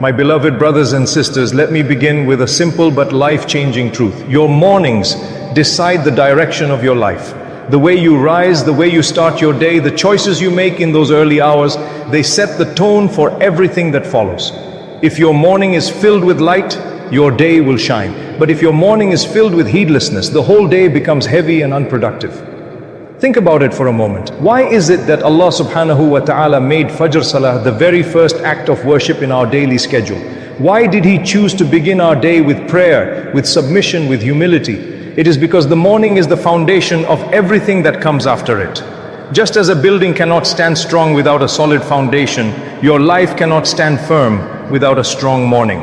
My beloved brothers and sisters, let me begin with a simple but life-changing truth. Your mornings decide the direction of your life. The way you rise, the way you start your day, the choices you make in those early hours, they set the tone for everything that follows. If your morning is filled with light, your day will shine. But if your morning is filled with heedlessness, the whole day becomes heavy and unproductive. Think about it for a moment. Why is it that Allah subhanahu wa ta'ala made Fajr Salah the very first act of worship in our daily schedule? Why did He choose to begin our day with prayer, with submission, with humility? It is because the morning is the foundation of everything that comes after it. Just as a building cannot stand strong without a solid foundation, your life cannot stand firm without a strong morning.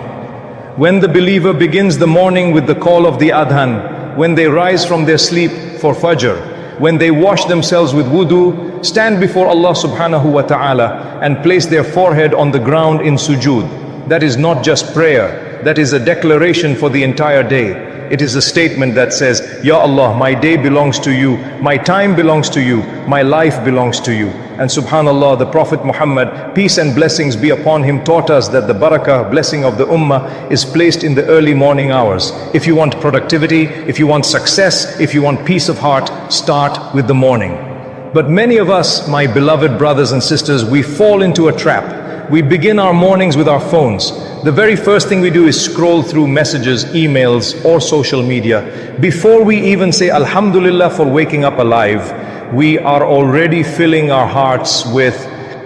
When the believer begins the morning with the call of the adhan, when they rise from their sleep for Fajr, when they wash themselves with wudu, stand before Allah subhanahu wa ta'ala and place their forehead on the ground in sujood. That is not just prayer, that is a declaration for the entire day. It is a statement that says, Ya Allah, my day belongs to you, my time belongs to you, my life belongs to you. And subhanallah, the Prophet Muhammad, peace and blessings be upon him, taught us that the barakah, blessing of the ummah, is placed in the early morning hours. If you want productivity, if you want success, if you want peace of heart, start with the morning. But many of us, my beloved brothers and sisters, we fall into a trap. We begin our mornings with our phones. The very first thing we do is scroll through messages, emails, or social media. Before we even say Alhamdulillah for waking up alive, we are already filling our hearts with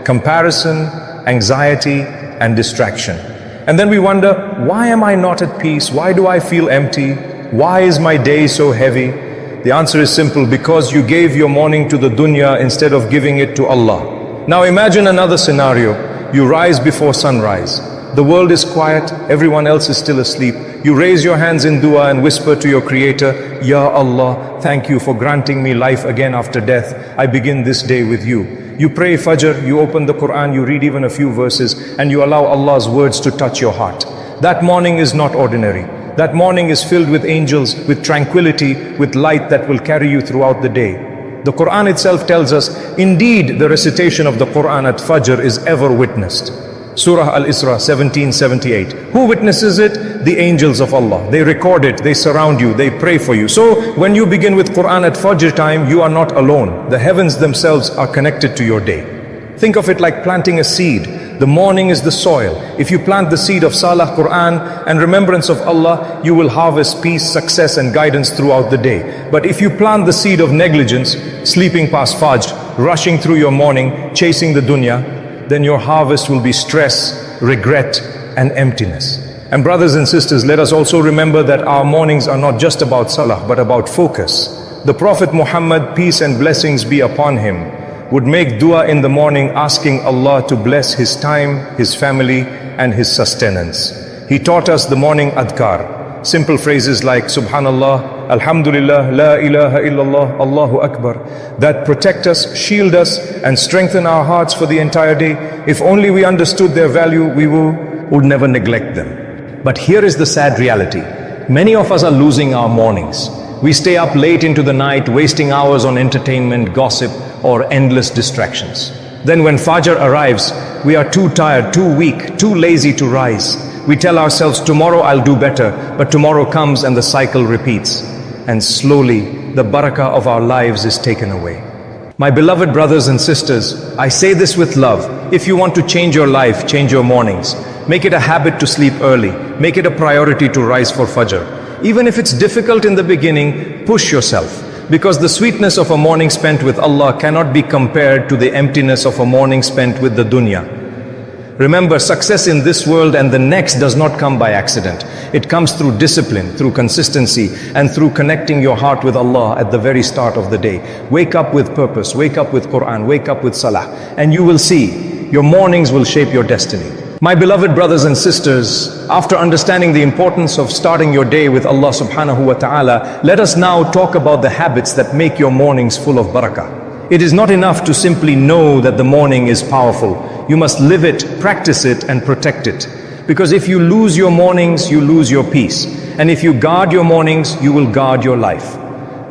comparison, anxiety, and distraction. And then we wonder, why am I not at peace? Why do I feel empty? Why is my day so heavy? The answer is simple: because you gave your morning to the dunya instead of giving it to Allah. Now imagine another scenario. You rise before sunrise. The world is quiet, everyone else is still asleep. You raise your hands in dua and whisper to your Creator, Ya Allah, thank you for granting me life again after death. I begin this day with you. You pray Fajr, you open the Quran, you read even a few verses, and you allow Allah's words to touch your heart. That morning is not ordinary. That morning is filled with angels, with tranquility, with light that will carry you throughout the day. The Quran itself tells us, indeed the recitation of the Quran at Fajr is ever witnessed. Surah Al-Isra 1778. Who witnesses it? The angels of Allah. They record it, they surround you, they pray for you. So when you begin with Quran at Fajr time, you are not alone. The heavens themselves are connected to your day. Think of it like planting a seed. The morning is the soil. If you plant the seed of Salah, Quran and remembrance of Allah, you will harvest peace, success and guidance throughout the day. But if you plant the seed of negligence, sleeping past Fajr, rushing through your morning, chasing the dunya, then your harvest will be stress, regret, and emptiness. And brothers and sisters, let us also remember that our mornings are not just about Salah, but about focus. The Prophet Muhammad, peace and blessings be upon him, would make dua in the morning asking Allah to bless his time, his family, and his sustenance. He taught us the morning adhkar, simple phrases like Subhanallah, Alhamdulillah, La ilaha illallah, Allahu Akbar, that protect us, shield us, and strengthen our hearts for the entire day. If only we understood their value, we would never neglect them. But here is the sad reality. Many of us are losing our mornings. We stay up late into the night, wasting hours on entertainment, gossip, or endless distractions. Then when Fajr arrives, we are too tired, too weak, too lazy to rise. We tell ourselves, tomorrow I'll do better, but tomorrow comes and the cycle repeats. And slowly, the barakah of our lives is taken away. My beloved brothers and sisters, I say this with love. If you want to change your life, change your mornings. Make it a habit to sleep early. Make it a priority to rise for Fajr. Even if it's difficult in the beginning, push yourself. Because the sweetness of a morning spent with Allah cannot be compared to the emptiness of a morning spent with the dunya. Remember, success in this world and the next does not come by accident. It comes through discipline, through consistency, and through connecting your heart with Allah at the very start of the day. Wake up with purpose, wake up with Quran, wake up with Salah, and you will see your mornings will shape your destiny. My beloved brothers and sisters, after understanding the importance of starting your day with Allah subhanahu wa ta'ala, let us now talk about the habits that make your mornings full of barakah. It is not enough to simply know that the morning is powerful. You must live it, practice it, and protect it. Because if you lose your mornings, you lose your peace. And if you guard your mornings, you will guard your life.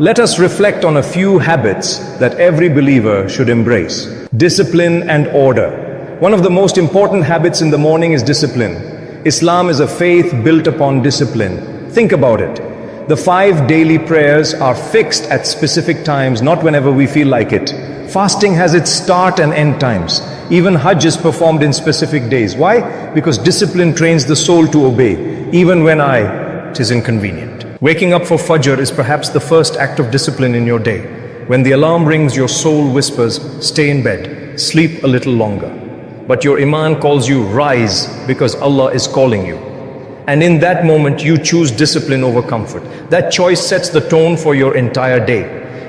Let us reflect on a few habits that every believer should embrace. Discipline and order. One of the most important habits in the morning is discipline. Islam is a faith built upon discipline. Think about it. The 5 daily prayers are fixed at specific times, not whenever we feel like it. Fasting has its start and end times. Even Hajj is performed in specific days. Why? Because discipline trains the soul to obey, even when it is inconvenient. Waking up for Fajr is perhaps the first act of discipline in your day. When the alarm rings, your soul whispers, stay in bed, sleep a little longer. But your iman calls you, rise, because Allah is calling you. And in that moment, you choose discipline over comfort. That choice sets the tone for your entire day.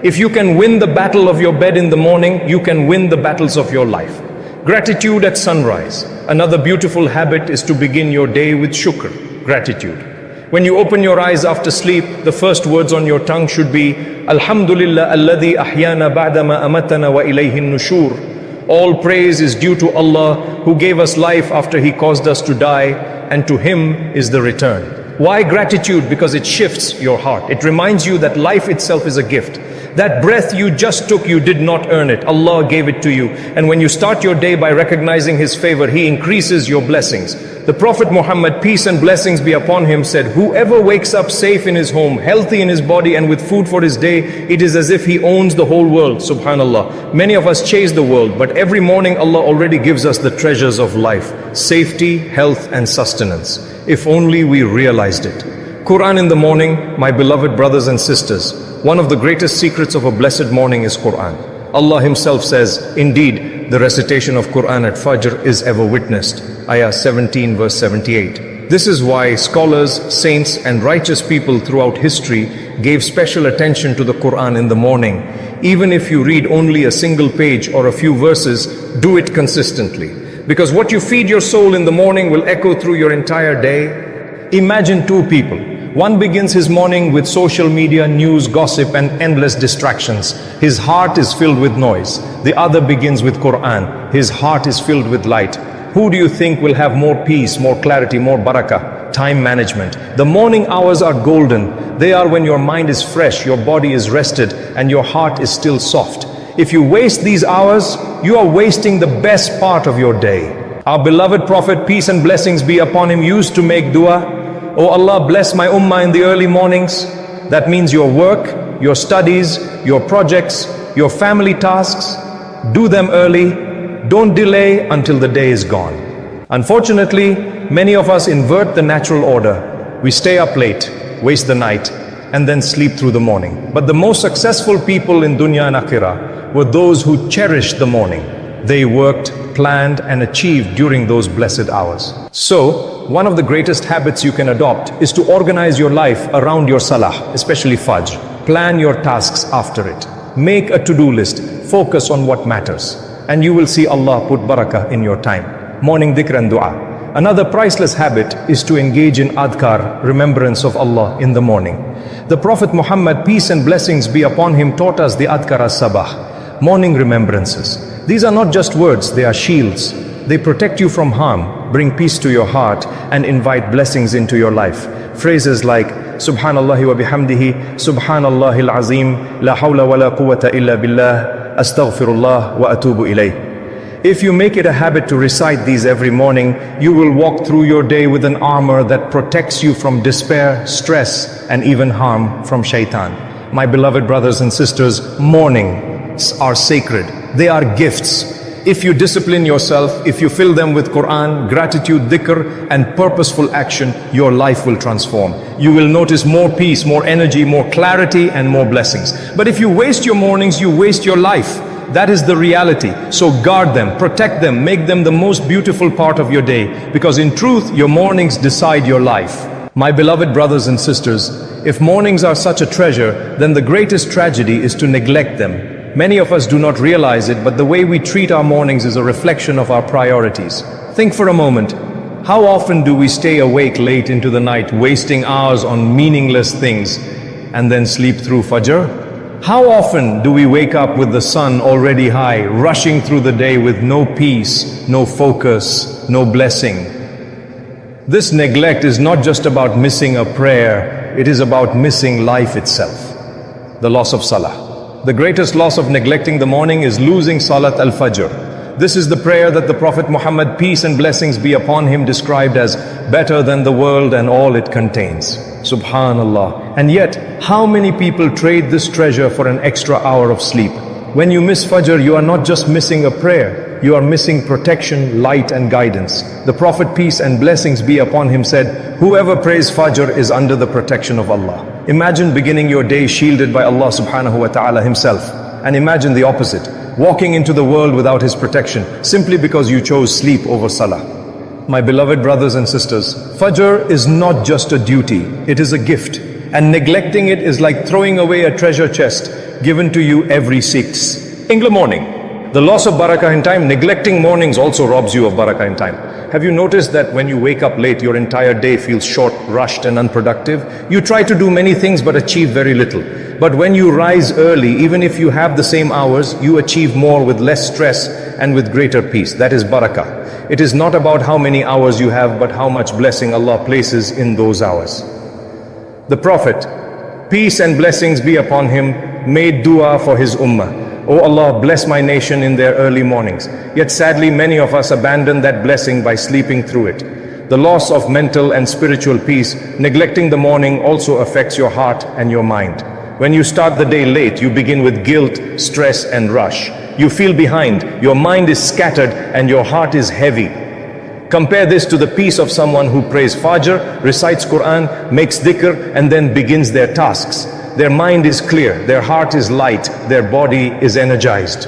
If you can win the battle of your bed in the morning, you can win the battles of your life. Gratitude at sunrise. Another beautiful habit is to begin your day with shukr, gratitude. When you open your eyes after sleep, the first words on your tongue should be, Alhamdulillah alladhi ahyana ba'dama amatana wa ilayhin nushur. All praise is due to Allah who gave us life after He caused us to die, and to Him is the return. Why gratitude? Because it shifts your heart. It reminds you that life itself is a gift. That breath you just took, you did not earn it. Allah gave it to you. And when you start your day by recognizing His favor, He increases your blessings. The Prophet Muhammad, peace and blessings be upon him, said, whoever wakes up safe in his home, healthy in his body, and with food for his day, it is as if he owns the whole world. Subhanallah. Many of us chase the world, but every morning Allah already gives us the treasures of life: safety, health, and sustenance. If only we realized it. Quran in the morning, my beloved brothers and sisters, one of the greatest secrets of a blessed morning is Quran. Allah Himself says, indeed, the recitation of Quran at Fajr is ever witnessed. Ayah 17 verse 78. This is why scholars, saints, and righteous people throughout history gave special attention to the Quran in the morning. Even if you read only a single page or a few verses, do it consistently. Because what you feed your soul in the morning will echo through your entire day. Imagine two people. One begins his morning with social media, news, gossip, and endless distractions. His heart is filled with noise. The other begins with Quran. His heart is filled with light. Who do you think will have more peace, more clarity, more barakah? Time management. The morning hours are golden. They are when your mind is fresh, your body is rested, and your heart is still soft. If you waste these hours, you are wasting the best part of your day. Our beloved Prophet, peace and blessings be upon him, used to make dua. Oh Allah, bless my ummah in the early mornings. That means your work, your studies, your projects, your family tasks. Do them early. Don't delay until the day is gone. Unfortunately, many of us invert the natural order. We stay up late, waste the night, and then sleep through the morning. But the most successful people in dunya and akhirah were those who cherished the morning. They worked, planned, and achieved during those blessed hours. So, one of the greatest habits you can adopt is to organize your life around your salah, especially Fajr. Plan your tasks after it. Make a to-do list. Focus on what matters. And you will see Allah put barakah in your time. Morning dhikr and dua. Another priceless habit is to engage in adhkar, remembrance of Allah in the morning. The Prophet Muhammad, peace and blessings be upon him, taught us the adhkar as-sabah, morning remembrances. These are not just words, they are shields. They protect you from harm, bring peace to your heart, and invite blessings into your life. Phrases like Subhanallahi wa bihamdihi, Subhanallahil azim, La hawla wa la quwwata illa billah, Astaghfirullah wa atubu ilayh. If you make it a habit to recite these every morning, you will walk through your day with an armor that protects you from despair, stress, and even harm from shaitan. My beloved brothers and sisters, mornings are sacred. They are gifts. If you discipline yourself, if you fill them with Quran, gratitude, dhikr, and purposeful action, your life will transform. You will notice more peace, more energy, more clarity, and more blessings. But if you waste your mornings, you waste your life. That is the reality. So guard them, protect them, make them the most beautiful part of your day. Because in truth, your mornings decide your life. My beloved brothers and sisters, if mornings are such a treasure, then the greatest tragedy is to neglect them. Many of us do not realize it, but the way we treat our mornings is a reflection of our priorities. Think for a moment. How often do we stay awake late into the night, wasting hours on meaningless things, and then sleep through Fajr? How often do we wake up with the sun already high, rushing through the day with no peace, no focus, no blessing? This neglect is not just about missing a prayer, it is about missing life itself. The loss of salah. The greatest loss of neglecting the morning is losing Salat al-Fajr. This is the prayer that the Prophet Muhammad, peace and blessings be upon him, described as better than the world and all it contains. Subhanallah. And yet, how many people trade this treasure for an extra hour of sleep? When you miss Fajr, you are not just missing a prayer, you are missing protection, light and guidance. The Prophet, peace and blessings be upon him, said, whoever prays Fajr is under the protection of Allah. Imagine beginning your day shielded by Allah subhanahu wa ta'ala himself. And imagine the opposite, walking into the world without his protection, simply because you chose sleep over salah. My beloved brothers and sisters, Fajr is not just a duty, it is a gift. And neglecting it is like throwing away a treasure chest given to you every 6. In the morning, the loss of barakah in time, neglecting mornings also robs you of barakah in time. Have you noticed that when you wake up late, your entire day feels short, rushed and unproductive? You try to do many things but achieve very little. But when you rise early, even if you have the same hours, you achieve more with less stress and with greater peace. That is barakah. It is not about how many hours you have, but how much blessing Allah places in those hours. The Prophet, peace and blessings be upon him, made dua for his ummah. O Allah, bless my nation in their early mornings. Yet sadly, many of us abandon that blessing by sleeping through it. The loss of mental and spiritual peace, neglecting the morning, also affects your heart and your mind. When you start the day late, you begin with guilt, stress and rush. You feel behind, your mind is scattered and your heart is heavy. Compare this to the peace of someone who prays Fajr, recites Quran, makes dhikr and then begins their tasks. Their mind is clear, their heart is light, their body is energized.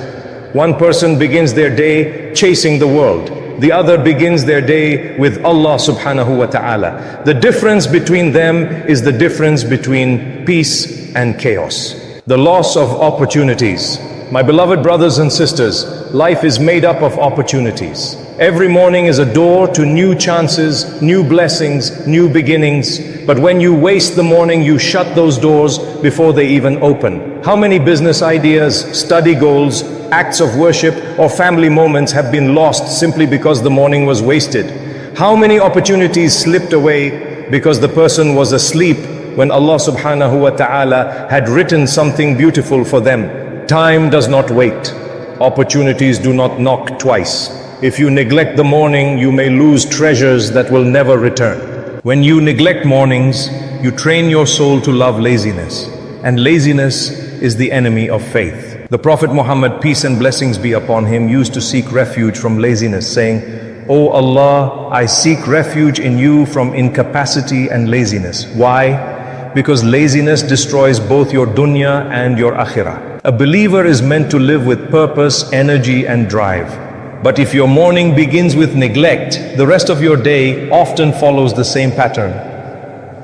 One person begins their day chasing the world. The other begins their day with Allah subhanahu wa ta'ala. The difference between them is the difference between peace and chaos. The loss of opportunities. My beloved brothers and sisters, life is made up of opportunities. Every morning is a door to new chances, new blessings, new beginnings. But when you waste the morning, you shut those doors before they even open. How many business ideas, study goals, acts of worship, or family moments have been lost simply because the morning was wasted? How many opportunities slipped away because the person was asleep when Allah subhanahu wa ta'ala had written something beautiful for them? Time does not wait. Opportunities do not knock twice. If you neglect the morning, you may lose treasures that will never return. When you neglect mornings, you train your soul to love laziness. And laziness is the enemy of faith. The Prophet Muhammad, peace and blessings be upon him, used to seek refuge from laziness, saying, O Allah, I seek refuge in you from incapacity and laziness. Why? Because laziness destroys both your dunya and your akhirah. A believer is meant to live with purpose, energy and drive. But if your morning begins with neglect, the rest of your day often follows the same pattern.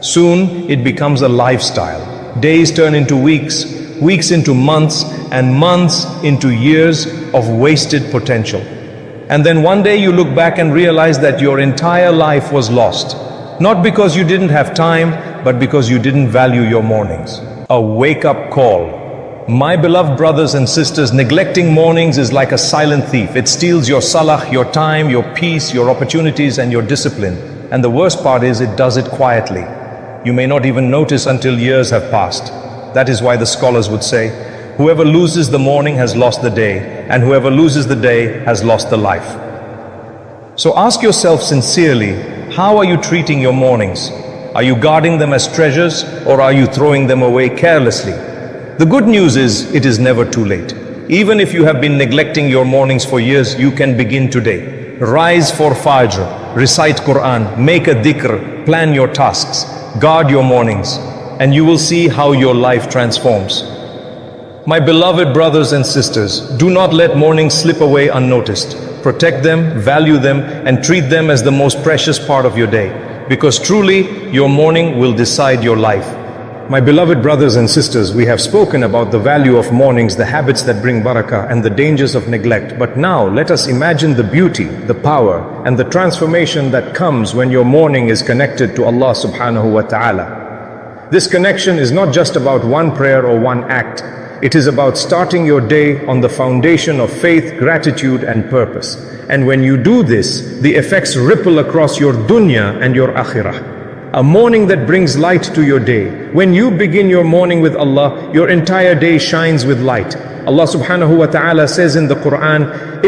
Soon it becomes a lifestyle. Days turn into weeks, weeks into months, and months into years of wasted potential. And then one day you look back and realize that your entire life was lost. Not because you didn't have time, but because you didn't value your mornings. A wake-up call. My beloved brothers and sisters, neglecting mornings is like a silent thief. It steals your salah, your time, your peace, your opportunities and your discipline. And the worst part is it does it quietly. You may not even notice until years have passed. That is why the scholars would say, whoever loses the morning has lost the day, and whoever loses the day has lost the life. So ask yourself sincerely, how are you treating your mornings? Are you guarding them as treasures, or are you throwing them away carelessly? The good news is, it is never too late. Even if you have been neglecting your mornings for years, you can begin today. Rise for Fajr, recite Quran, make a dhikr, plan your tasks, guard your mornings, and you will see how your life transforms. My beloved brothers and sisters, do not let mornings slip away unnoticed. Protect them, value them, and treat them as the most precious part of your day. Because truly, your morning will decide your life. My beloved brothers and sisters, we have spoken about the value of mornings, the habits that bring barakah, and the dangers of neglect. But now, let us imagine the beauty, the power, and the transformation that comes when your morning is connected to Allah subhanahu wa ta'ala. This connection is not just about one prayer or one act. It is about starting your day on the foundation of faith, gratitude, and purpose. And when you do this, the effects ripple across your dunya and your akhirah. A morning that brings light to your day. When you begin your morning with Allah, your entire day shines with light. Allah subhanahu wa ta'ala says in the Quran,